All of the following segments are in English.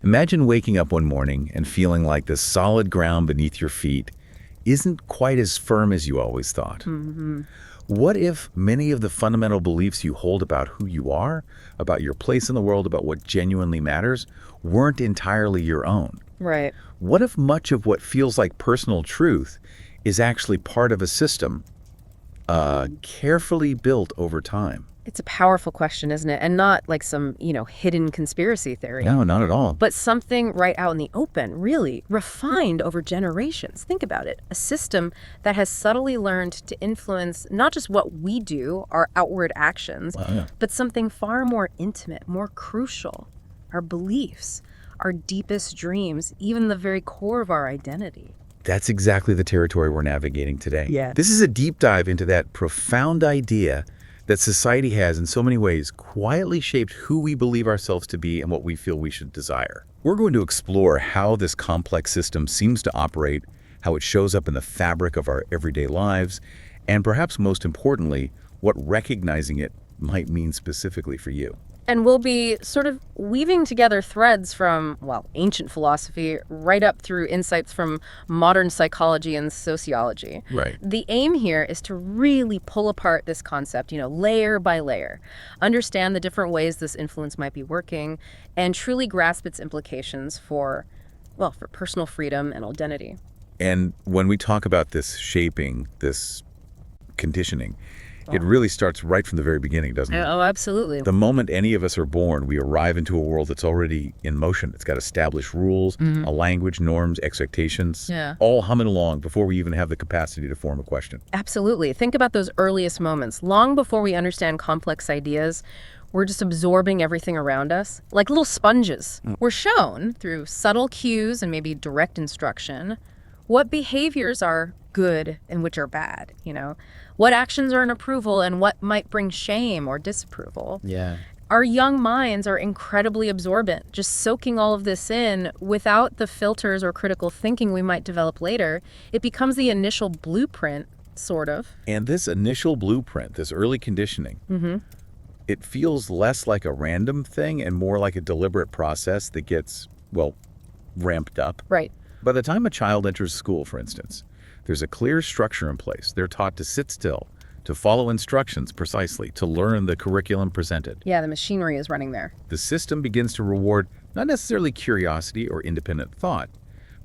Imagine waking up one morning and feeling like the solid ground beneath your feet isn't quite as firm as you always thought. What if many of the fundamental beliefs you hold about who you are, about your place in the world, about what genuinely matters, weren't entirely your own? Right. What if much of what feels like personal truth is actually part of a system carefully built over time? It's a powerful question, isn't it? And not like some, hidden conspiracy theory. No, not at all. But something right out in the open, really, refined over generations. Think about it. A system that has subtly learned to influence not just what we do, our outward actions, but something far more intimate, more crucial, our beliefs, our deepest dreams, even the very core of our identity. That's exactly the territory we're navigating today. Yeah. This is a deep dive into that profound idea that society has, in so many ways, quietly shaped who we believe ourselves to be and what we feel we should desire. We're going to explore how this complex system seems to operate, how it shows up in the fabric of our everyday lives, and perhaps most importantly, what recognizing it might mean specifically for you. And we'll be sort of weaving together threads from, ancient philosophy right up through insights from modern psychology and sociology. Right. The aim here is to really pull apart this concept, layer by layer, understand the different ways this influence might be working, and truly grasp its implications for personal freedom and identity. And when we talk about this shaping, this conditioning, it really starts right from the very beginning, doesn't it? Oh, absolutely. The moment any of us are born, we arrive into a world that's already in motion. It's got established rules, a language, norms, expectations, all humming along before we even have the capacity to form a question. Absolutely. Think about those earliest moments. Long before we understand complex ideas, we're just absorbing everything around us, like little sponges. We're shown, through subtle cues and maybe direct instruction, what behaviors are good and which are bad, what actions are an approval and what might bring shame or disapproval. Yeah. Our young minds are incredibly absorbent, just soaking all of this in without the filters or critical thinking we might develop later. It becomes the initial blueprint, sort of. And this initial blueprint, this early conditioning, it feels less like a random thing and more like a deliberate process that gets, ramped up. Right. By the time a child enters school, for instance, there's a clear structure in place. They're taught to sit still, to follow instructions precisely, to learn the curriculum presented. Yeah, the machinery is running there. The system begins to reward not necessarily curiosity or independent thought,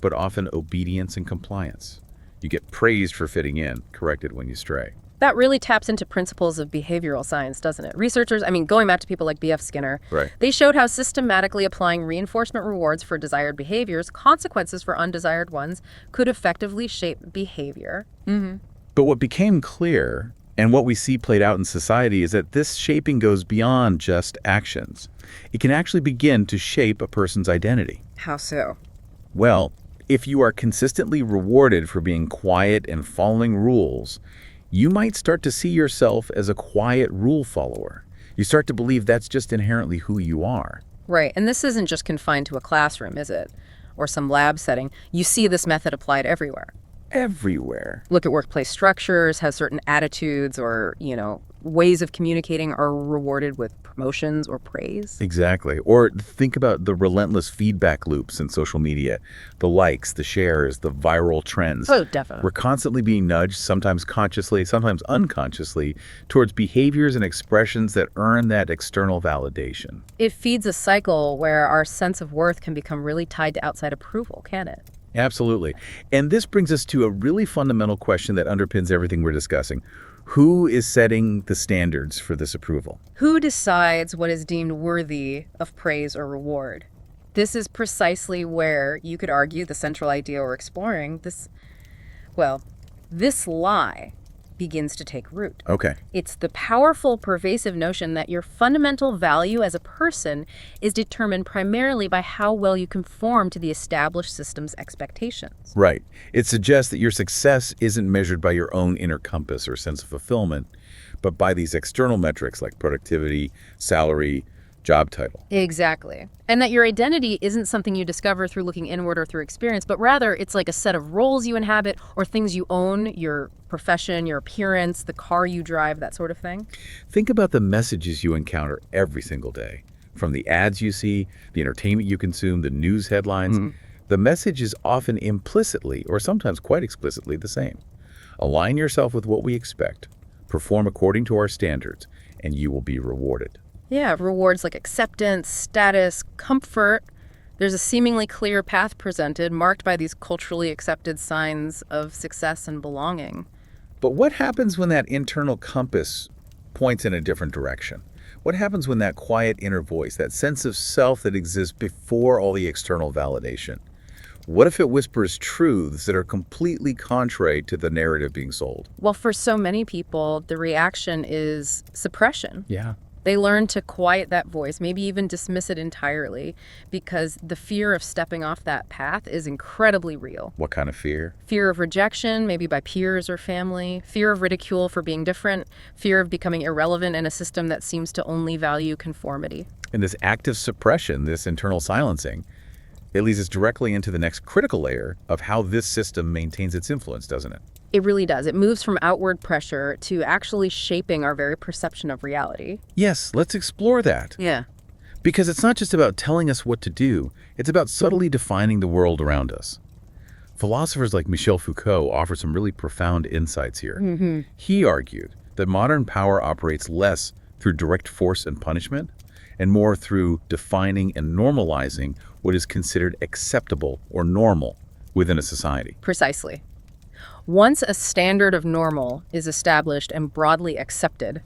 but often obedience and compliance. You get praised for fitting in, corrected when you stray. That really taps into principles of behavioral science, doesn't it? Researchers, going back to people like B.F. Skinner, they showed how systematically applying reinforcement rewards for desired behaviors, consequences for undesired ones, could effectively shape behavior. But what became clear, and what we see played out in society, is that this shaping goes beyond just actions. It can actually begin to shape a person's identity. How so? Well, if you are consistently rewarded for being quiet and following rules, you might start to see yourself as a quiet rule follower. You start to believe that's just inherently who you are. Right, and this isn't just confined to a classroom, is it? Or some lab setting. You see this method applied everywhere. Everywhere. Look at workplace structures, how certain attitudes or, ways of communicating are rewarded with promotions or praise. Exactly. Or think about the relentless feedback loops in social media, the likes, the shares, the viral trends. Oh, definitely. We're constantly being nudged, sometimes consciously, sometimes unconsciously, towards behaviors and expressions that earn that external validation. It feeds a cycle where our sense of worth can become really tied to outside approval, can it? Absolutely. And this brings us to a really fundamental question that underpins everything we're discussing. Who is setting the standards for this approval? Who decides what is deemed worthy of praise or reward? This is precisely where you could argue the central idea we're exploring, this lie begins to take root. Okay. It's the powerful, pervasive notion that your fundamental value as a person is determined primarily by how well you conform to the established system's expectations. Right. It suggests that your success isn't measured by your own inner compass or sense of fulfillment, but by these external metrics like productivity, salary, job title. Exactly. And that your identity isn't something you discover through looking inward or through experience, but rather it's like a set of roles you inhabit or things you own, your profession, your appearance, the car you drive, that sort of thing. Think about the messages you encounter every single day. From the ads you see, the entertainment you consume, the news headlines, the message is often implicitly, or sometimes quite explicitly, the same. Align yourself with what we expect, perform according to our standards, and you will be rewarded. Yeah, rewards like acceptance, status, comfort. There's a seemingly clear path presented, marked by these culturally accepted signs of success and belonging. But what happens when that internal compass points in a different direction? What happens when that quiet inner voice, that sense of self that exists before all the external validation, what if it whispers truths that are completely contrary to the narrative being sold? Well, for so many people, the reaction is suppression. Yeah. They learn to quiet that voice, maybe even dismiss it entirely, because the fear of stepping off that path is incredibly real. What kind of fear? Fear of rejection, maybe by peers or family, fear of ridicule for being different, fear of becoming irrelevant in a system that seems to only value conformity. And this active suppression, this internal silencing, it leads us directly into the next critical layer of how this system maintains its influence, doesn't it? It really does. It moves from outward pressure to actually shaping our very perception of reality. Yes, let's explore that. Yeah. Because it's not just about telling us what to do, it's about subtly defining the world around us. Philosophers like Michel Foucault offer some really profound insights here. He argued that modern power operates less through direct force and punishment, and more through defining and normalizing what is considered acceptable or normal within a society. Precisely. Once a standard of normal is established and broadly accepted,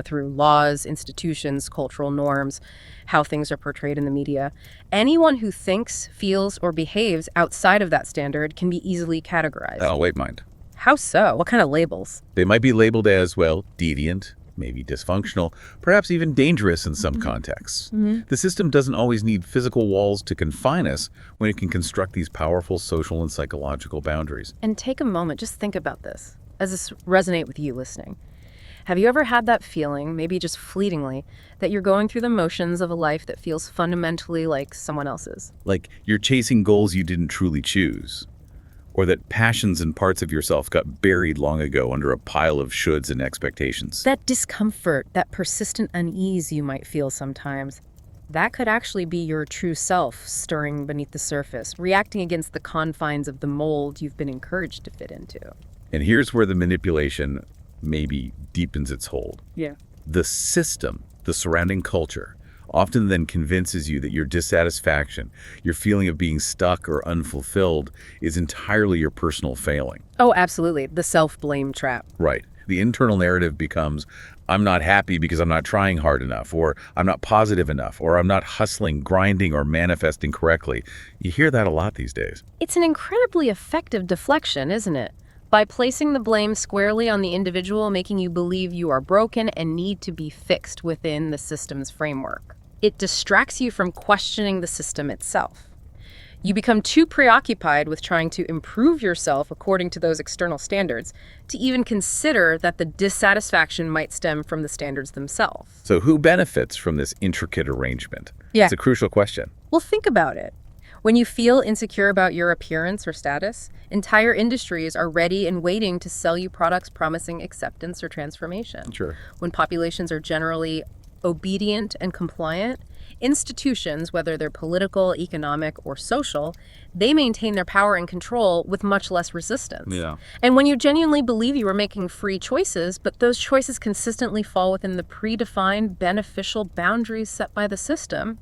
through laws, institutions, cultural norms, how things are portrayed in the media, anyone who thinks, feels, or behaves outside of that standard can be easily categorized. Oh, wait, mind. How so? What kind of labels? They might be labeled as, well, deviant, maybe dysfunctional, perhaps even dangerous in some contexts. The system doesn't always need physical walls to confine us when it can construct these powerful social and psychological boundaries. And take a moment, just think about this. Does this resonate with you listening? Have you ever had that feeling, maybe just fleetingly, that you're going through the motions of a life that feels fundamentally like someone else's? Like you're chasing goals you didn't truly choose, or that passions and parts of yourself got buried long ago under a pile of shoulds and expectations. That discomfort, that persistent unease you might feel sometimes, that could actually be your true self stirring beneath the surface, reacting against the confines of the mold you've been encouraged to fit into. And here's where the manipulation maybe deepens its hold. Yeah. The system, the surrounding culture, often then convinces you that your dissatisfaction, your feeling of being stuck or unfulfilled, is entirely your personal failing. Oh, absolutely. The self-blame trap. Right. The internal narrative becomes, I'm not happy because I'm not trying hard enough, or I'm not positive enough, or I'm not hustling, grinding, or manifesting correctly. You hear that a lot these days. It's an incredibly effective deflection, isn't it? By placing the blame squarely on the individual, making you believe you are broken and need to be fixed within the system's framework. It distracts you from questioning the system itself. You become too preoccupied with trying to improve yourself according to those external standards to even consider that the dissatisfaction might stem from the standards themselves. So who benefits from this intricate arrangement? Yeah. It's a crucial question. Well, think about it. When you feel insecure about your appearance or status, entire industries are ready and waiting to sell you products promising acceptance or transformation. Sure. When populations are generally obedient and compliant, institutions, whether they're political, economic, or social, they maintain their power and control with much less resistance. Yeah. And when you genuinely believe you are making free choices, but those choices consistently fall within the predefined beneficial boundaries set by the system,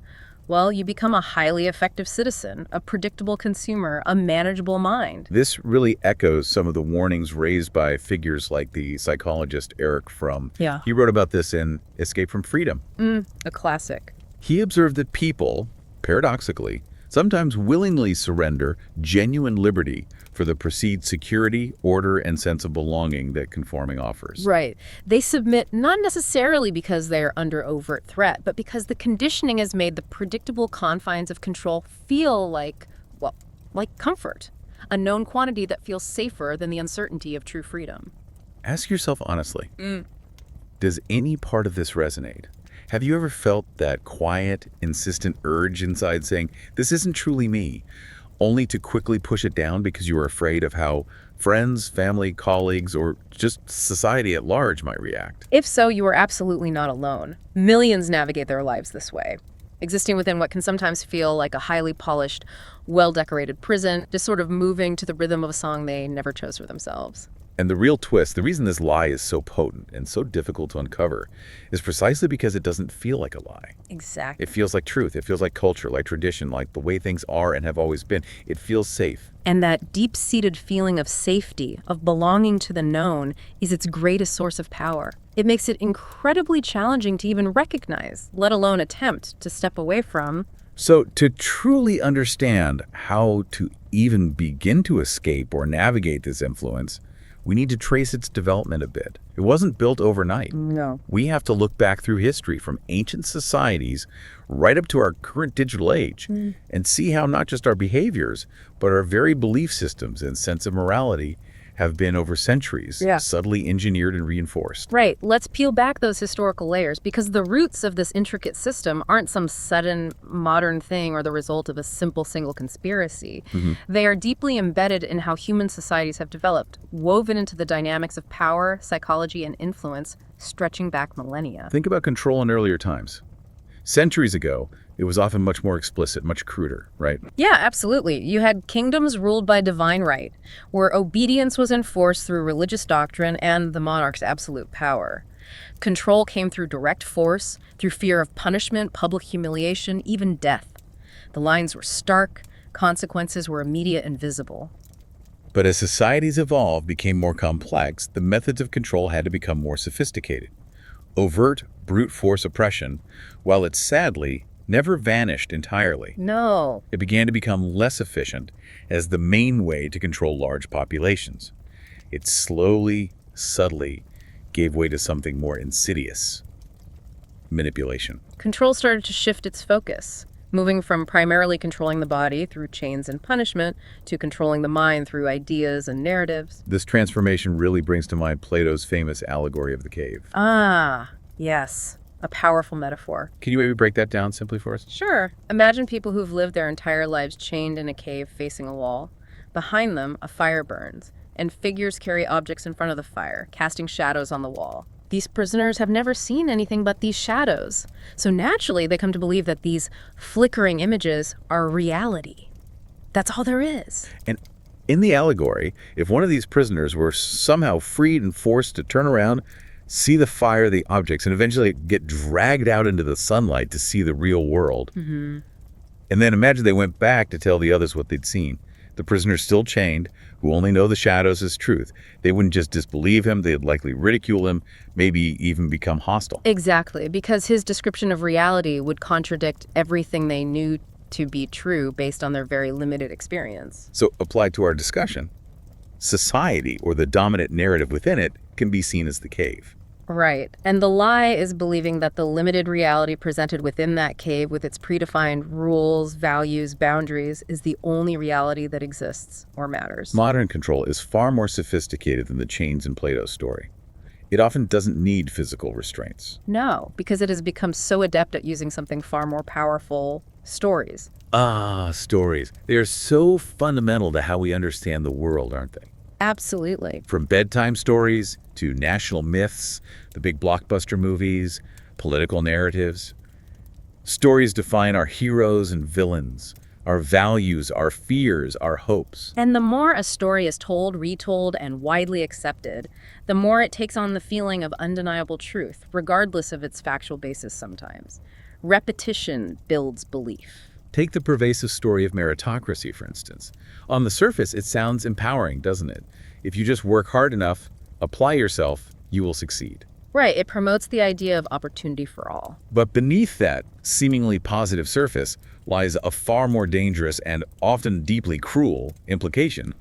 well, you become a highly effective citizen, a predictable consumer, a manageable mind. This really echoes some of the warnings raised by figures like the psychologist Eric Fromm. Yeah. He wrote about this in Escape from Freedom. A classic. He observed that people, paradoxically, sometimes willingly surrender genuine liberty for the perceived security, order, and sense of belonging that conforming offers. Right. They submit not necessarily because they are under overt threat, but because the conditioning has made the predictable confines of control feel like comfort, a known quantity that feels safer than the uncertainty of true freedom. Ask yourself honestly, does any part of this resonate? Have you ever felt that quiet, insistent urge inside saying, this isn't truly me, only to quickly push it down because you are afraid of how friends, family, colleagues, or just society at large might react? If so, you are absolutely not alone. Millions navigate their lives this way. existing within what can sometimes feel like a highly polished, well-decorated prison, just sort of moving to the rhythm of a song they never chose for themselves. And the real twist, the reason this lie is so potent and so difficult to uncover, is precisely because it doesn't feel like a lie. Exactly. It feels like truth. It feels like culture, like tradition, like the way things are and have always been. It feels safe. And that deep-seated feeling of safety, of belonging to the known, is its greatest source of power. It makes it incredibly challenging to even recognize, let alone attempt to step away from. So to truly understand how to even begin to escape or navigate this influence, we need to trace its development a bit. It wasn't built overnight. No. We have to look back through history from ancient societies right up to our current digital age and see how not just our behaviors, but our very belief systems and sense of morality have been over centuries, subtly engineered and reinforced. Right. Let's peel back those historical layers, because the roots of this intricate system aren't some sudden modern thing or the result of a simple single conspiracy. They are deeply embedded in how human societies have developed, woven into the dynamics of power, psychology, and influence, stretching back millennia. Think about control in earlier times. Centuries ago, it was often much more explicit, much cruder, right? Yeah, absolutely. You had kingdoms ruled by divine right, where obedience was enforced through religious doctrine and the monarch's absolute power. Control came through direct force, through fear of punishment, public humiliation, even death. The lines were stark, consequences were immediate and visible. But as societies evolved, became more complex, the methods of control had to become more sophisticated. Overt, brute force oppression, while it sadly never vanished entirely. No. It began to become less efficient as the main way to control large populations. It slowly, subtly gave way to something more insidious: manipulation. Control started to shift its focus, moving from primarily controlling the body through chains and punishment to controlling the mind through ideas and narratives. This transformation really brings to mind Plato's famous allegory of the cave. Ah, yes. A powerful metaphor. Can you maybe break that down simply for us? Sure. Imagine people who've lived their entire lives chained in a cave facing a wall. Behind them, a fire burns, and figures carry objects in front of the fire, casting shadows on the wall. These prisoners have never seen anything but these shadows. So naturally, they come to believe that these flickering images are reality. That's all there is. And in the allegory, if one of these prisoners were somehow freed and forced to turn around, see the fire, the objects, and eventually get dragged out into the sunlight to see the real world. And then imagine they went back to tell the others what they'd seen. The prisoner's still chained, who only know the shadows as truth. They wouldn't just disbelieve him, they'd likely ridicule him, maybe even become hostile. Exactly, because his description of reality would contradict everything they knew to be true based on their very limited experience. So applied to our discussion, society, or the dominant narrative within it, can be seen as the cave. Right. And the lie is believing that the limited reality presented within that cave with its predefined rules, values, boundaries is the only reality that exists or matters. Modern control is far more sophisticated than the chains in Plato's story. It often doesn't need physical restraints. No, because it has become so adept at using something far more powerful: stories. Ah, stories. They are so fundamental to how we understand the world, aren't they? Absolutely. From bedtime stories to national myths, the big blockbuster movies, political narratives. Stories define our heroes and villains, our values, our fears, our hopes. And the more a story is told, retold, and widely accepted, the more it takes on the feeling of undeniable truth, regardless of its factual basis sometimes. Repetition builds belief. Take the pervasive story of meritocracy, for instance. On the surface, it sounds empowering, doesn't it? If you just work hard enough, apply yourself, you will succeed. Right, it promotes the idea of opportunity for all. But beneath that seemingly positive surface lies a far more dangerous and often deeply cruel implication.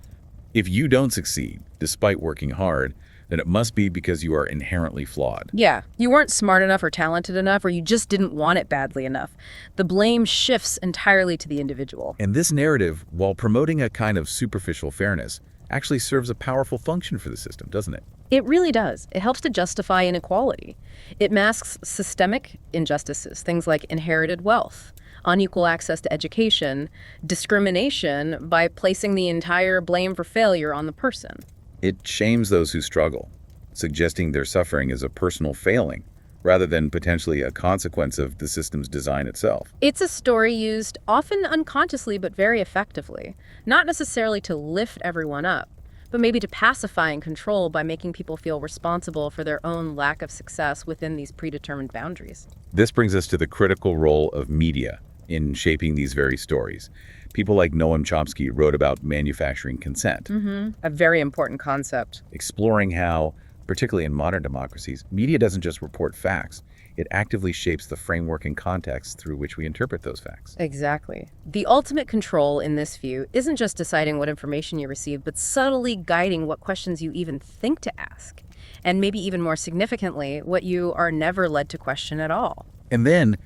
If you don't succeed, despite working hard, then it must be because you are inherently flawed. Yeah, you weren't smart enough or talented enough, or you just didn't want it badly enough. The blame shifts entirely to the individual. And this narrative, while promoting a kind of superficial fairness, actually serves a powerful function for the system, doesn't it? It really does. It helps to justify inequality. It masks systemic injustices, things like inherited wealth, unequal access to education, discrimination, by placing the entire blame for failure on the person. It shames those who struggle, suggesting their suffering is a personal failing rather than potentially a consequence of the system's design itself. It's a story used often unconsciously but very effectively, not necessarily to lift everyone up, but maybe to pacify and control by making people feel responsible for their own lack of success within these predetermined boundaries. This brings us to the critical role of media in shaping these very stories. People like Noam Chomsky wrote about manufacturing consent, A very important concept. exploring how, particularly in modern democracies, media doesn't just report facts. It actively shapes the framework and context through which we interpret those facts. Exactly. The ultimate control in this view isn't just deciding what information you receive, but subtly guiding what questions you even think to ask. And maybe even more significantly, what you are never led to question at all. And then,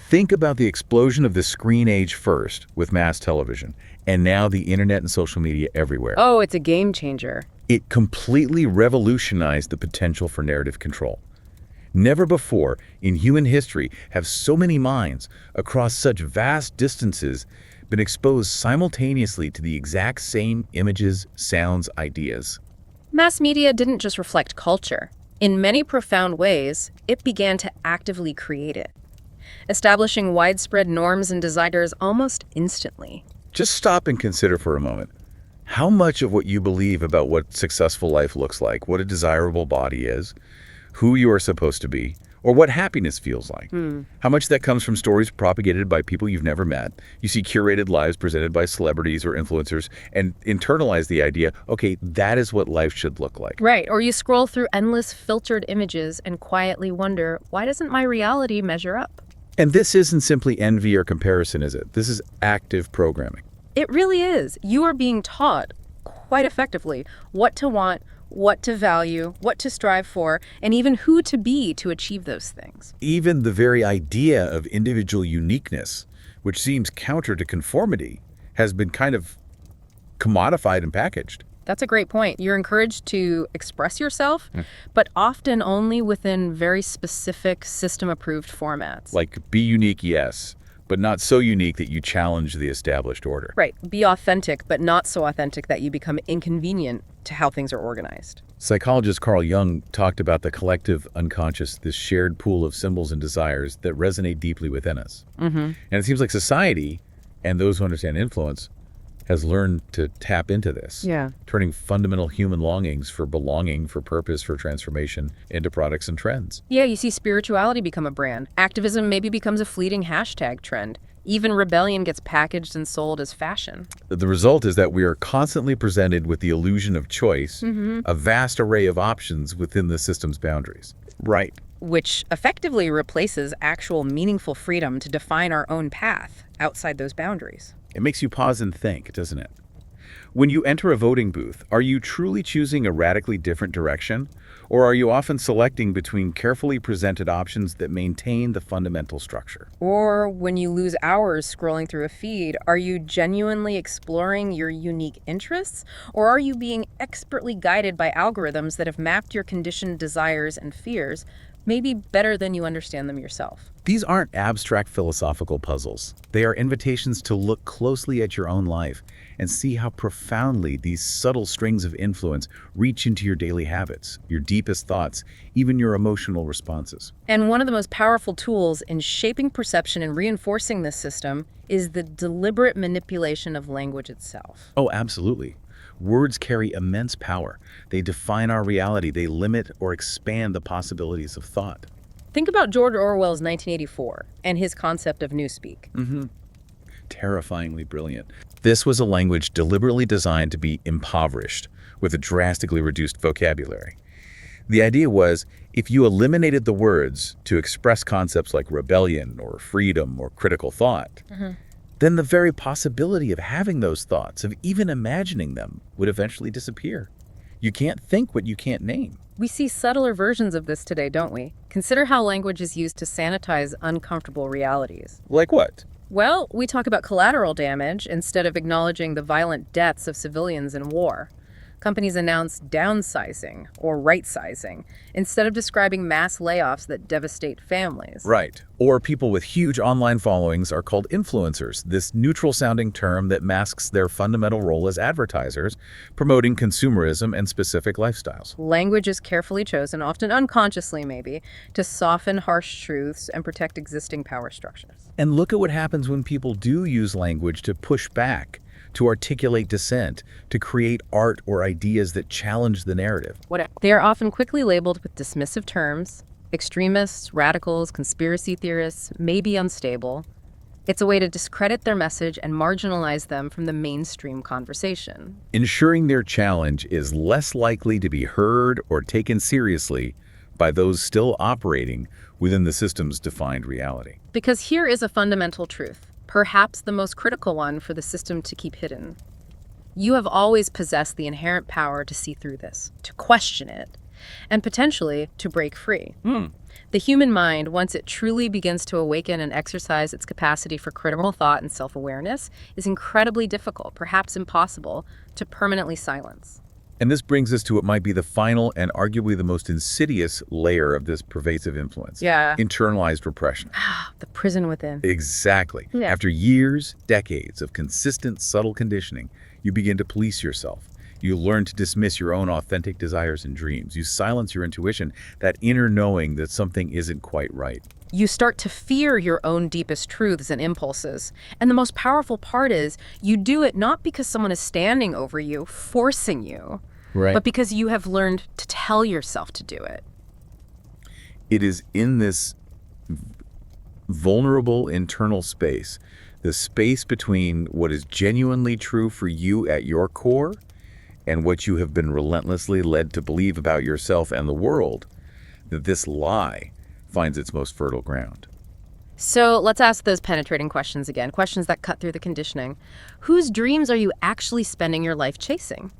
think about the explosion of the screen age first with mass television, and now the internet and social media everywhere. Oh, it's a game changer. It completely revolutionized the potential for narrative control. Never before in human history have so many minds across such vast distances been exposed simultaneously to the exact same images, sounds, ideas. Mass media didn't just reflect culture. In many profound ways, it began to actively create it, establishing widespread norms and desires almost instantly. Just stop and consider for a moment. How much of what you believe about what successful life looks like, what a desirable body is, who you are supposed to be, or what happiness feels like? How much that comes from stories propagated by people you've never met? You see curated lives presented by celebrities or influencers and internalize the idea, okay, that is what life should look like. Right, or you scroll through endless filtered images and quietly wonder, why doesn't my reality measure up? And this isn't simply envy or comparison, is it? This is active programming. It really is. You are being taught, quite effectively, what to want, what to value, what to strive for, and even who to be to achieve those things. Even the very idea of individual uniqueness, which seems counter to conformity, has been kind of commodified and packaged. That's a great point. You're encouraged to express yourself, but often only within very specific system-approved formats. Like, be unique, yes, but not so unique that you challenge the established order. Right. Be authentic, but not so authentic that you become inconvenient to how things are organized. Psychologist Carl Jung talked about the collective unconscious, this shared pool of symbols and desires that resonate deeply within us. And it seems like society, and those who understand influence, has learned to tap into this, turning fundamental human longings for belonging, for purpose, for transformation into products and trends. Yeah, you see spirituality become a brand. Activism maybe becomes a fleeting hashtag trend. Even rebellion gets packaged and sold as fashion. The result is that we are constantly presented with the illusion of choice, a vast array of options within the system's boundaries. Right. Which effectively replaces actual meaningful freedom to define our own path outside those boundaries. It makes you pause and think, doesn't it? When you enter a voting booth, are you truly choosing a radically different direction? Or are you often selecting between carefully presented options that maintain the fundamental structure? Or when you lose hours scrolling through a feed, are you genuinely exploring your unique interests? Or are you being expertly guided by algorithms that have mapped your conditioned desires and fears, maybe better than you understand them yourself? These aren't abstract philosophical puzzles. They are invitations to look closely at your own life and see how profoundly these subtle strings of influence reach into your daily habits, your deepest thoughts, even your emotional responses. And one of the most powerful tools in shaping perception and reinforcing this system is the deliberate manipulation of language itself. Oh, absolutely. Words carry immense power. They define our reality. They limit or expand the possibilities of thought. Think about George Orwell's 1984 and his concept of newspeak. Terrifyingly brilliant. This was a language deliberately designed to be impoverished, with a drastically reduced vocabulary. The idea was, if you eliminated the words to express concepts like rebellion or freedom or critical thought, then the very possibility of having those thoughts, of even imagining them, would eventually disappear. You can't think what you can't name. We see subtler versions of this today, don't we? Consider how language is used to sanitize uncomfortable realities. Like what? Well, we talk about collateral damage instead of acknowledging the violent deaths of civilians in war. Companies announce downsizing or right-sizing instead of describing mass layoffs that devastate families. Right. Or people with huge online followings are called influencers, this neutral-sounding term that masks their fundamental role as advertisers, promoting consumerism and specific lifestyles. Language is carefully chosen, often unconsciously maybe, to soften harsh truths and protect existing power structures. And look at what happens when people do use language to push back, to articulate dissent, to create art or ideas that challenge the narrative. They are often quickly labeled with dismissive terms. Extremists, radicals, conspiracy theorists may be unstable. It's a way to discredit their message and marginalize them from the mainstream conversation. Ensuring their challenge is less likely to be heard or taken seriously by those still operating within the system's defined reality. Because here is a fundamental truth, perhaps the most critical one for the system to keep hidden. You have always possessed the inherent power to see through this, to question it, and potentially to break free. The human mind, once it truly begins to awaken and exercise its capacity for critical thought and self-awareness, is incredibly difficult, perhaps impossible, to permanently silence. And this brings us to what might be the final and arguably the most insidious layer of this pervasive influence. Yeah. Internalized repression. The prison within. Exactly. Yeah. After years, decades of consistent, subtle conditioning, you begin to police yourself. You learn to dismiss your own authentic desires and dreams. You silence your intuition, that inner knowing that something isn't quite right. You start to fear your own deepest truths and impulses. And the most powerful part is you do it not because someone is standing over you, forcing you, Right. but because you have learned to tell yourself to do it. It is in this vulnerable internal space, the space between what is genuinely true for you at your core and what you have been relentlessly led to believe about yourself and the world, that this lie finds its most fertile ground. So let's ask those penetrating questions again, questions that cut through the conditioning. Whose dreams are you actually spending your life chasing?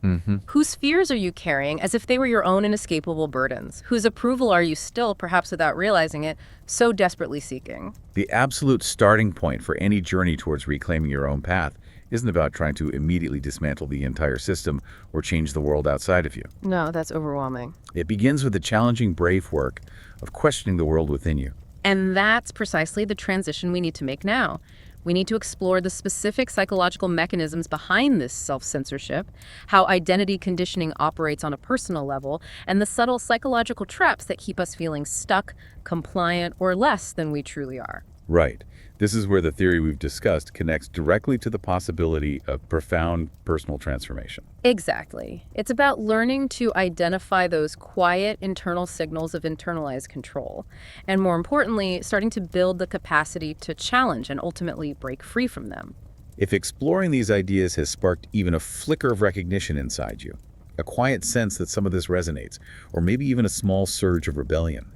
Whose fears are you carrying as if they were your own inescapable burdens? Whose approval are you still, perhaps without realizing it, so desperately seeking? The absolute starting point for any journey towards reclaiming your own path isn't about trying to immediately dismantle the entire system or change the world outside of you. No, that's overwhelming. It begins with the challenging, brave work of questioning the world within you. And that's precisely the transition we need to make now. We need to explore the specific psychological mechanisms behind this self-censorship, how identity conditioning operates on a personal level, and the subtle psychological traps that keep us feeling stuck, compliant, or less than we truly are. Right. This is where the theory we've discussed connects directly to the possibility of profound personal transformation. Exactly. It's about learning to identify those quiet internal signals of internalized control, and more importantly, starting to build the capacity to challenge and ultimately break free from them. If exploring these ideas has sparked even a flicker of recognition inside you, a quiet sense that some of this resonates, or maybe even a small surge of rebellion,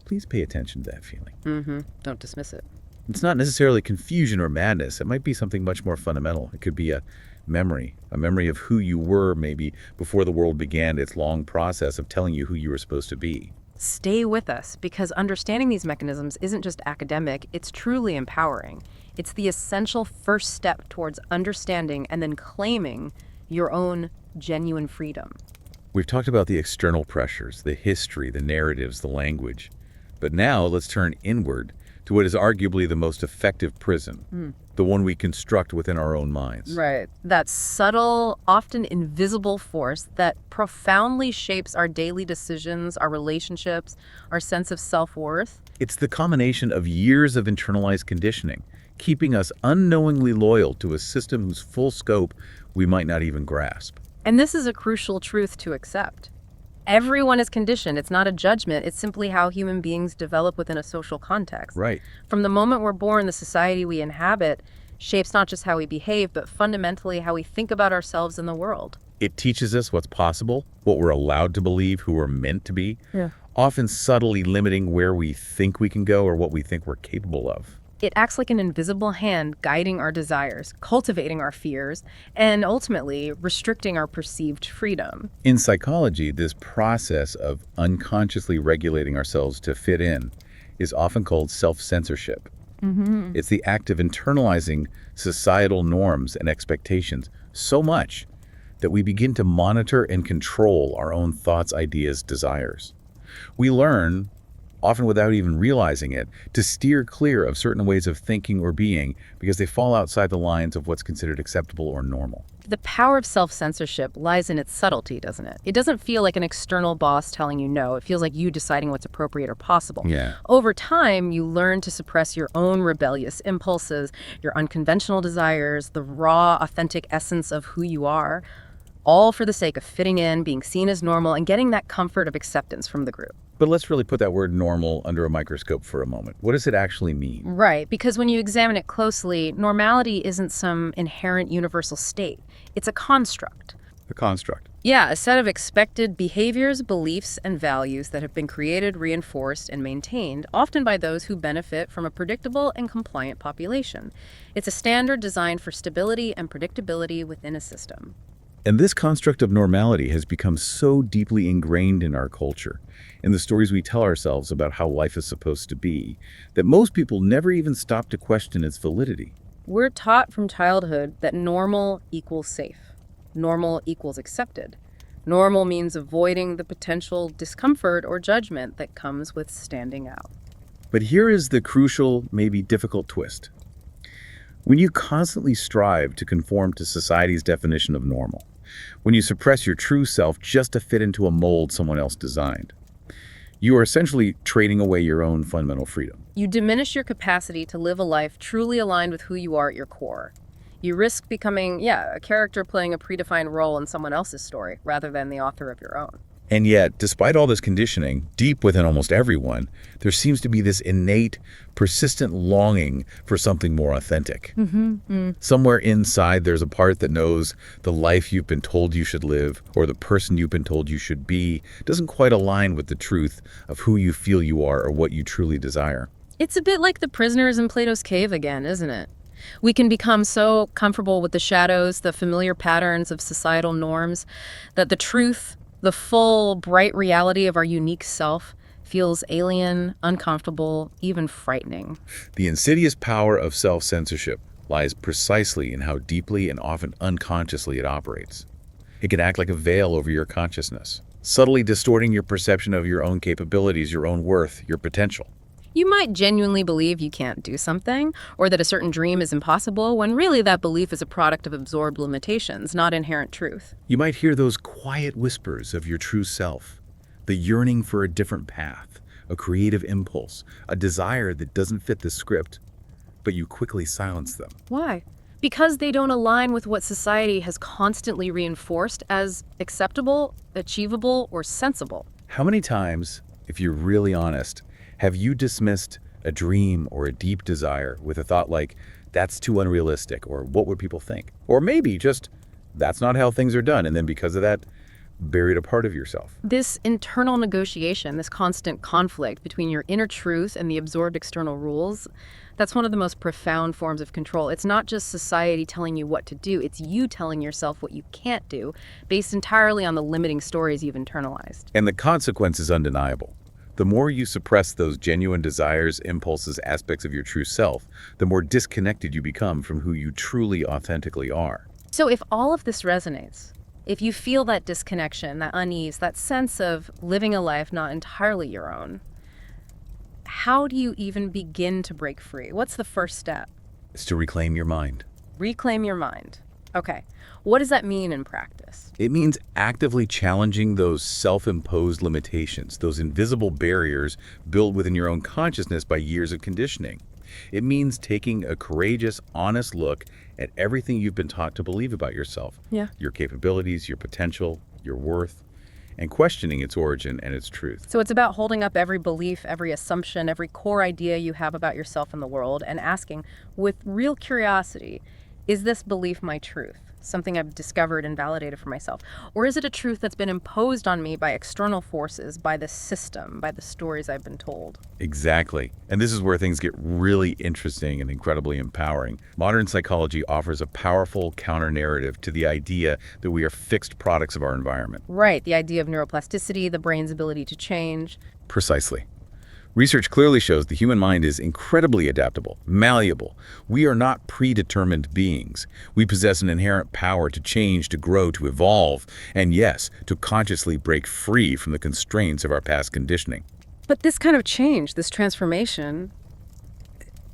please pay attention to that feeling. Don't dismiss it. It's not necessarily confusion or madness. It might be something much more fundamental. It could be a memory of who you were maybe before the world began its long process of telling you who you were supposed to be. Stay with us, because understanding these mechanisms isn't just academic, it's truly empowering. It's the essential first step towards understanding and then claiming your own genuine freedom. We've talked about the external pressures, the history, the narratives, the language. But now let's turn inward to what is arguably the most effective prison, the one we construct within our own minds. Right. That subtle, often invisible force that profoundly shapes our daily decisions, our relationships, our sense of self-worth. It's the combination of years of internalized conditioning, keeping us unknowingly loyal to a system whose full scope we might not even grasp. And this is a crucial truth to accept. Everyone is conditioned. It's not a judgment. It's simply how human beings develop within a social context. Right. From the moment we're born, the society we inhabit shapes not just how we behave, but fundamentally how we think about ourselves and the world. It teaches us what's possible, what we're allowed to believe, who we're meant to be, often subtly limiting where we think we can go or what we think we're capable of. It acts like an invisible hand guiding our desires, cultivating our fears, and ultimately restricting our perceived freedom. In psychology, this process of unconsciously regulating ourselves to fit in is often called self-censorship. It's the act of internalizing societal norms and expectations so much that we begin to monitor and control our own thoughts, ideas, desires. We learn, often without even realizing it, to steer clear of certain ways of thinking or being because they fall outside the lines of what's considered acceptable or normal. The power of self-censorship lies in its subtlety, doesn't it? It doesn't feel like an external boss telling you no. It feels like you deciding what's appropriate or possible. Yeah. Over time, you learn to suppress your own rebellious impulses, your unconventional desires, the raw, authentic essence of who you are, all for the sake of fitting in, being seen as normal, and getting that comfort of acceptance from the group. But let's really put that word normal under a microscope for a moment. What does it actually mean? Right, because when you examine it closely, normality isn't some inherent universal state. It's a construct. The construct. Yeah, a set of expected behaviors, beliefs, and values that have been created, reinforced, and maintained, often by those who benefit from a predictable and compliant population. It's a standard designed for stability and predictability within a system. And this construct of normality has become so deeply ingrained in our culture, in the stories we tell ourselves about how life is supposed to be, that most people never even stop to question its validity. We're taught from childhood that normal equals safe. Normal equals accepted. Normal means avoiding the potential discomfort or judgment that comes with standing out. But here is the crucial, maybe difficult twist. When you constantly strive to conform to society's definition of normal, when you suppress your true self just to fit into a mold someone else designed, you are essentially trading away your own fundamental freedom. You diminish your capacity to live a life truly aligned with who you are at your core. You risk becoming, a character playing a predefined role in someone else's story rather than the author of your own. And yet, despite all this conditioning, deep within almost everyone, there seems to be this innate, persistent longing for something more authentic. Somewhere inside, there's a part that knows the life you've been told you should live, or the person you've been told you should be, doesn't quite align with the truth of who you feel you are or what you truly desire. It's a bit like the prisoners in Plato's cave again, isn't it? We can become so comfortable with the shadows, the familiar patterns of societal norms, that the truth, the full, bright reality of our unique self, feels alien, uncomfortable, even frightening. The insidious power of self-censorship lies precisely in how deeply and often unconsciously it operates. It can act like a veil over your consciousness, subtly distorting your perception of your own capabilities, your own worth, your potential. You might genuinely believe you can't do something, or that a certain dream is impossible, when really that belief is a product of absorbed limitations, not inherent truth. You might hear those quiet whispers of your true self, the yearning for a different path, a creative impulse, a desire that doesn't fit the script, but you quickly silence them. Why? Because they don't align with what society has constantly reinforced as acceptable, achievable, or sensible. How many times, if you're really honest, have you dismissed a dream or a deep desire with a thought like, that's too unrealistic, or what would people think? Or maybe just, that's not how things are done, and then because of that, buried a part of yourself. This internal negotiation, this constant conflict between your inner truth and the absorbed external rules, that's one of the most profound forms of control. It's not just society telling you what to do, it's you telling yourself what you can't do, based entirely on the limiting stories you've internalized. And the consequence is undeniable. The more you suppress those genuine desires, impulses, aspects of your true self, the more disconnected you become from who you truly, authentically are. So if all of this resonates, if you feel that disconnection, that unease, that sense of living a life not entirely your own, how do you even begin to break free? What's the first step? It's to reclaim your mind. Reclaim your mind. Okay. What does that mean in practice? It means actively challenging those self-imposed limitations, those invisible barriers built within your own consciousness by years of conditioning. It means taking a courageous, honest look at everything you've been taught to believe about yourself. Yeah. Your capabilities, your potential, your worth, and questioning its origin and its truth. So it's about holding up every belief, every assumption, every core idea you have about yourself and the world, and asking with real curiosity, is this belief my truth? Something I've discovered and validated for myself? Or is it a truth that's been imposed on me by external forces, by the system, by the stories I've been told? Exactly. And this is where things get really interesting and incredibly empowering. Modern psychology offers a powerful counter-narrative to the idea that we are fixed products of our environment. Right, the idea of neuroplasticity, the brain's ability to change. Precisely. Research clearly shows the human mind is incredibly adaptable, malleable. We are not predetermined beings. We possess an inherent power to change, to grow, to evolve, and yes, to consciously break free from the constraints of our past conditioning. But this kind of change, this transformation,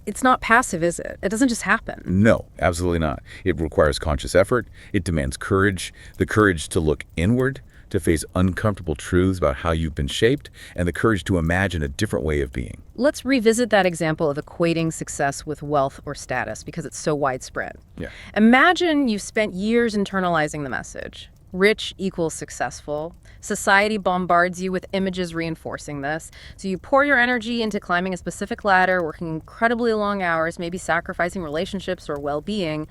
it's not passive, is it? It doesn't just happen. No, absolutely not. It requires conscious effort. It demands courage, the courage to look inward, to face uncomfortable truths about how you've been shaped, and the courage to imagine a different way of being. Let's revisit that example of equating success with wealth or status because it's so widespread. Yeah. Imagine you've spent years internalizing the message. Rich equals successful. Society bombards you with images reinforcing this. So you pour your energy into climbing a specific ladder, working incredibly long hours, maybe sacrificing relationships or well-being,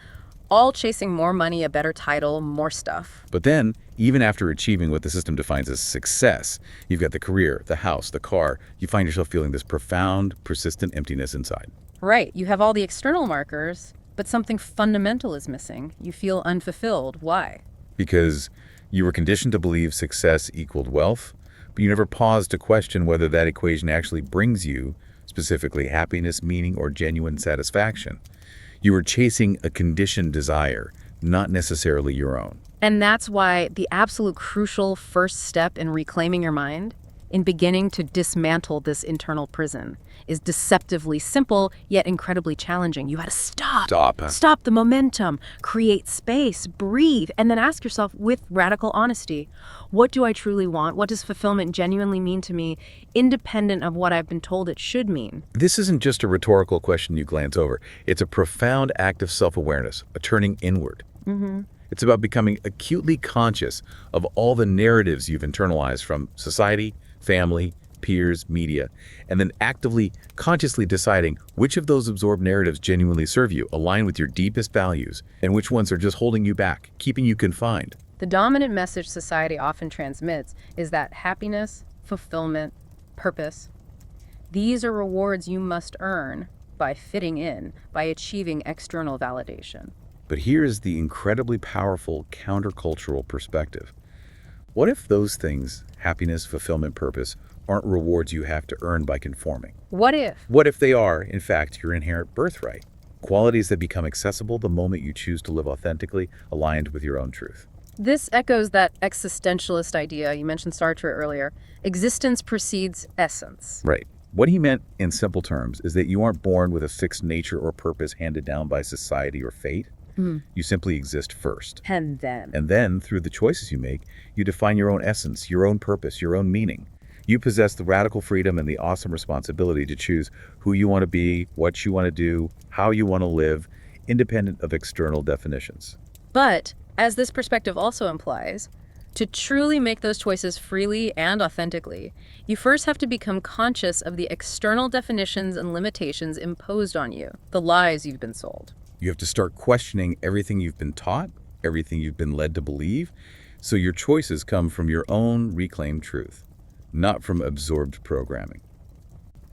all chasing more money, a better title, more stuff. But then, even after achieving what the system defines as success, you've got the career, the house, the car, you find yourself feeling this profound, persistent emptiness inside. Right, you have all the external markers, but something fundamental is missing. You feel unfulfilled. Why? Because you were conditioned to believe success equaled wealth, but you never paused to question whether that equation actually brings you, specifically happiness, meaning, or genuine satisfaction. You were chasing a conditioned desire, not necessarily your own. And that's why the absolute crucial first step in reclaiming your mind, in beginning to dismantle this internal prison, is deceptively simple, yet incredibly challenging. You got to stop. Stop the momentum, create space, breathe, and then ask yourself with radical honesty, what do I truly want? What does fulfillment genuinely mean to me, independent of what I've been told it should mean? This isn't just a rhetorical question you glance over. It's a profound act of self-awareness, a turning inward. It's about becoming acutely conscious of all the narratives you've internalized from society, family, peers, media, and then actively, consciously deciding which of those absorbed narratives genuinely serve you, align with your deepest values, and which ones are just holding you back, keeping you confined. The dominant message society often transmits is that happiness, fulfillment, purpose, these are rewards you must earn by fitting in, by achieving external validation. But here is the incredibly powerful countercultural perspective. What if those things, happiness, fulfillment, purpose, aren't rewards you have to earn by conforming? What if? What if they are, in fact, your inherent birthright? Qualities that become accessible the moment you choose to live authentically, aligned with your own truth. This echoes that existentialist idea you mentioned Sartre earlier. Existence precedes essence. Right. What he meant in simple terms is that you aren't born with a fixed nature or purpose handed down by society or fate. You simply exist first. And then? And then, through the choices you make, you define your own essence, your own purpose, your own meaning. You possess the radical freedom and the awesome responsibility to choose who you want to be, what you want to do, how you want to live, independent of external definitions. But, as this perspective also implies, to truly make those choices freely and authentically, you first have to become conscious of the external definitions and limitations imposed on you, the lies you've been sold. You have to start questioning everything you've been taught, everything you've been led to believe, so your choices come from your own reclaimed truth, not from absorbed programming.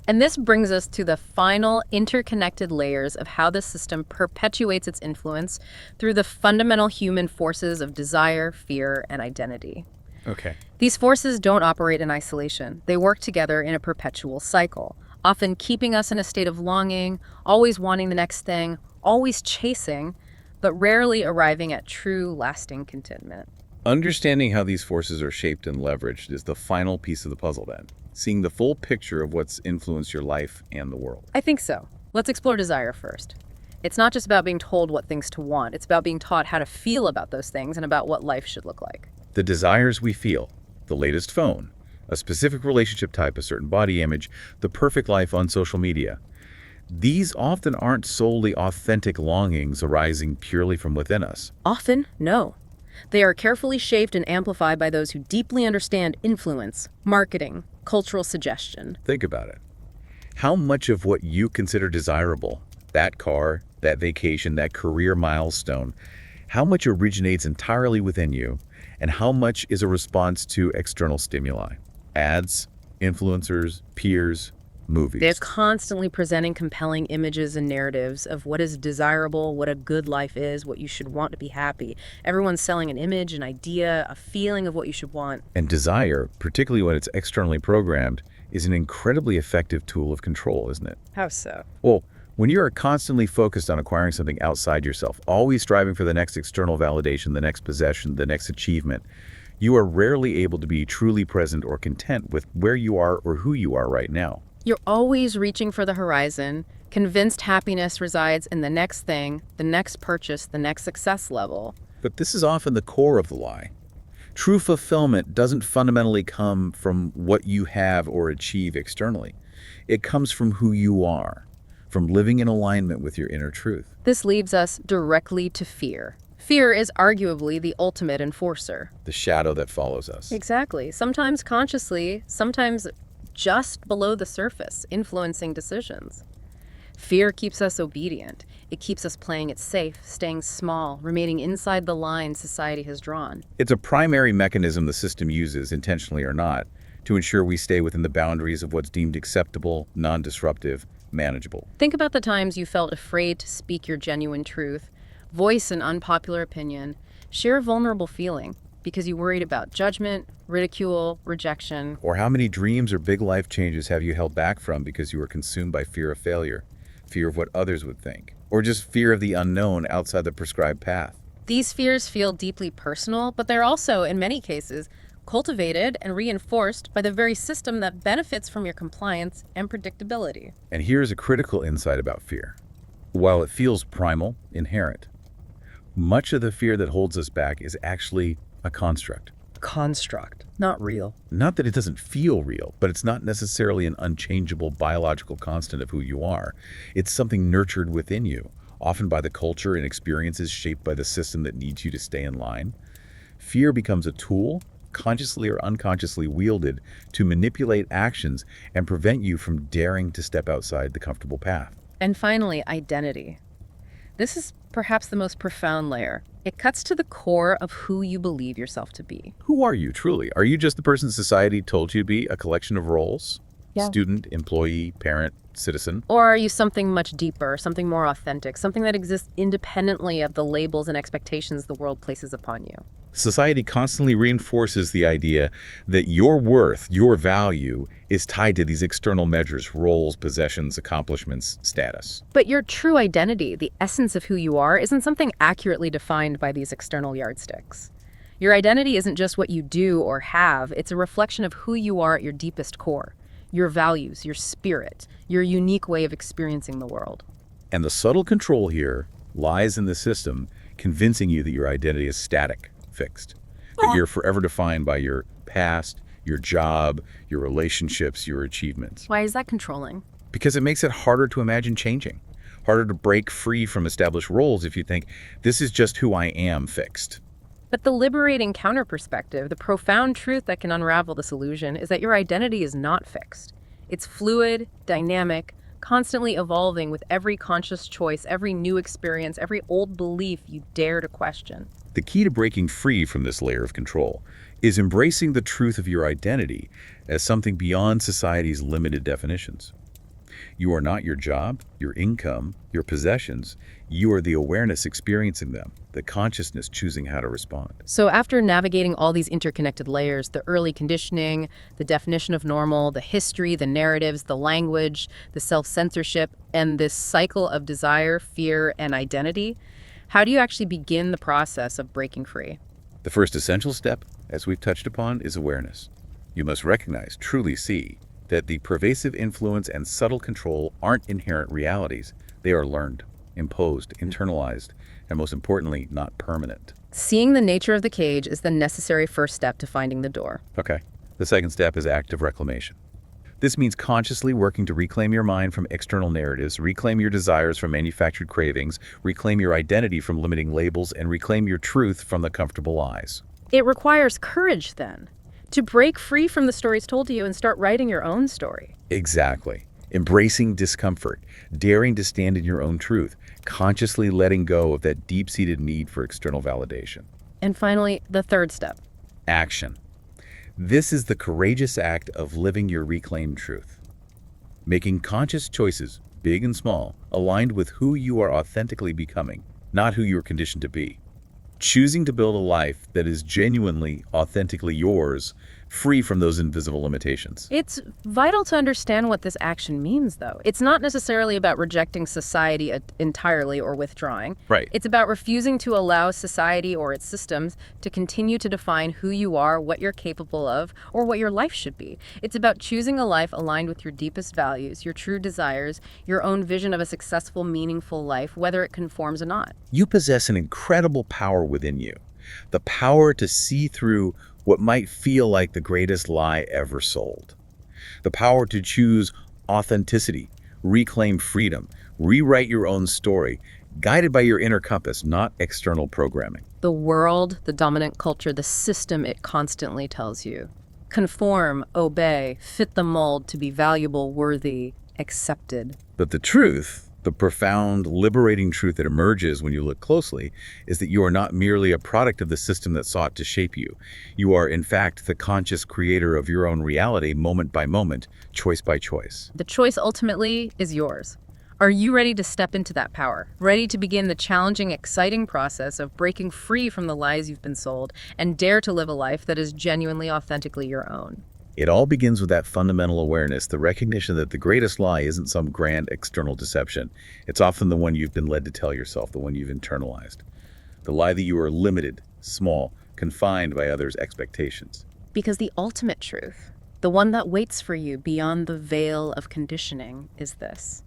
And this brings us to the final interconnected layers of how the system perpetuates its influence through the fundamental human forces of desire, fear, and identity. Okay. These forces don't operate in isolation. They work together in a perpetual cycle, often keeping us in a state of longing, always wanting the next thing, always chasing, but rarely arriving at true, lasting contentment. Understanding how these forces are shaped and leveraged is the final piece of the puzzle then. Seeing the full picture of what's influenced your life and the world. I think so. Let's explore desire first. It's not just about being told what things to want. It's about being taught how to feel about those things and about what life should look like. The desires we feel, the latest phone, a specific relationship type, a certain body image, the perfect life on social media. These often aren't solely authentic longings arising purely from within us. Often, no. They are carefully shaped and amplified by those who deeply understand influence, marketing, cultural suggestion. Think about it. How much of what you consider desirable, that car, that vacation, that career milestone, how much originates entirely within you, and how much is a response to external stimuli? Ads, influencers, peers, They're movies. constantly presenting compelling images and narratives of what is desirable, what a good life is, what you should want to be happy. Everyone's selling an image, an idea, a feeling of what you should want. And desire, particularly when it's externally programmed, is an incredibly effective tool of control, isn't it? How so? Well, when you are constantly focused on acquiring something outside yourself, always striving for the next external validation, the next possession, the next achievement, you are rarely able to be truly present or content with where you are or who you are right now. You're always reaching for the horizon, convinced happiness resides in the next thing, the next purchase, the next success level. But this is often the core of the lie. True fulfillment doesn't fundamentally come from what you have or achieve externally. It comes from who you are, from living in alignment with your inner truth. This leads us directly to fear. Fear is arguably the ultimate enforcer. The shadow that follows us. Exactly. Sometimes consciously, sometimes just below the surface, influencing decisions. Fear keeps us obedient. It keeps us playing it safe, staying small, remaining inside the line society has drawn. It's a primary mechanism the system uses, intentionally or not, to ensure we stay within the boundaries of what's deemed acceptable, non-disruptive, manageable. Think about the times you felt afraid to speak your genuine truth, voice an unpopular opinion, share a vulnerable feeling, because you worried about judgment, ridicule, rejection. Or how many dreams or big life changes have you held back from because you were consumed by fear of failure, fear of what others would think, or just fear of the unknown outside the prescribed path? These fears feel deeply personal, but they're also, in many cases, cultivated and reinforced by the very system that benefits from your compliance and predictability. And here's a critical insight about fear. While it feels primal, inherent, much of the fear that holds us back is actually a construct. Construct, not real. Not that it doesn't feel real, but it's not necessarily an unchangeable biological constant of who you are. It's something nurtured within you, often by the culture and experiences shaped by the system that needs you to stay in line. Fear becomes a tool, consciously or unconsciously wielded, to manipulate actions and prevent you from daring to step outside the comfortable path. And finally, identity. This is perhaps the most profound layer. It cuts to the core of who you believe yourself to be. Who are you, truly? Are you just the person society told you to be, a collection of roles? Yeah. Student, employee, parent, citizen? Or are you something much deeper, something more authentic, something that exists independently of the labels and expectations the world places upon you? Society constantly reinforces the idea that your worth, your value, is tied to these external measures, roles, possessions, accomplishments, status. But your true identity, the essence of who you are, isn't something accurately defined by these external yardsticks. Your identity isn't just what you do or have, it's a reflection of who you are at your deepest core, your values, your spirit, your unique way of experiencing the world. And the subtle control here lies in the system convincing you that your identity is static, fixed, that you're forever defined by your past, your job, your relationships, your achievements. Why is that controlling? Because it makes it harder to imagine changing, harder to break free from established roles if you think, this is just who I am fixed. But the liberating counter-perspective, the profound truth that can unravel this illusion, is that your identity is not fixed. It's fluid, dynamic, constantly evolving with every conscious choice, every new experience, every old belief you dare to question. The key to breaking free from this layer of control is embracing the truth of your identity as something beyond society's limited definitions. You are not your job, your income, your possessions. You are the awareness experiencing them, the consciousness choosing how to respond. So after navigating all these interconnected layers, the early conditioning, the definition of normal, the history, the narratives, the language, the self-censorship, and this cycle of desire, fear, and identity, how do you actually begin the process of breaking free? The first essential step, as we've touched upon, is awareness. You must recognize, truly see, that the pervasive influence and subtle control aren't inherent realities. They are learned, imposed, internalized, and most importantly, not permanent. Seeing the nature of the cage is the necessary first step to finding the door. Okay. The second step is active reclamation. This means consciously working to reclaim your mind from external narratives, reclaim your desires from manufactured cravings, reclaim your identity from limiting labels, and reclaim your truth from the comfortable lies. It requires courage, then, to break free from the stories told to you and start writing your own story. Exactly. Embracing discomfort, daring to stand in your own truth, consciously letting go of that deep-seated need for external validation. And finally, the third step. Action. This is the courageous act of living your reclaimed truth. Making conscious choices, big and small, aligned with who you are authentically becoming, not who you're conditioned to be. Choosing to build a life that is genuinely, authentically yours, free from those invisible limitations. It's vital to understand what this action means, though. It's not necessarily about rejecting society entirely or withdrawing. Right. It's about refusing to allow society or its systems to continue to define who you are, what you're capable of, or what your life should be. It's about choosing a life aligned with your deepest values, your true desires, your own vision of a successful, meaningful life, whether it conforms or not. You possess an incredible power within you. The power to see through what might feel like the greatest lie ever sold. The power to choose authenticity, reclaim freedom, rewrite your own story, guided by your inner compass, not external programming. The world, the dominant culture, the system, it constantly tells you. Conform, obey, fit the mold to be valuable, worthy, accepted. But the truth, the profound, liberating truth that emerges when you look closely, is that you are not merely a product of the system that sought to shape you. You are, in fact, the conscious creator of your own reality, moment by moment, choice by choice. The choice ultimately is yours. Are you ready to step into that power? Ready to begin the challenging, exciting process of breaking free from the lies you've been sold and dare to live a life that is genuinely, authentically your own? It all begins with that fundamental awareness, the recognition that the greatest lie isn't some grand external deception. It's often the one you've been led to tell yourself, the one you've internalized. The lie that you are limited, small, confined by others' expectations. Because the ultimate truth, the one that waits for you beyond the veil of conditioning, is this: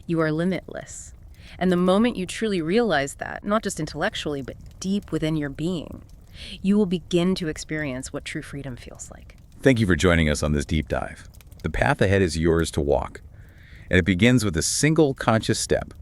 you are limitless. And the moment you truly realize that, not just intellectually, but deep within your being, you will begin to experience what true freedom feels like. Thank you for joining us on this deep dive. The path ahead is yours to walk, and it begins with a single conscious step: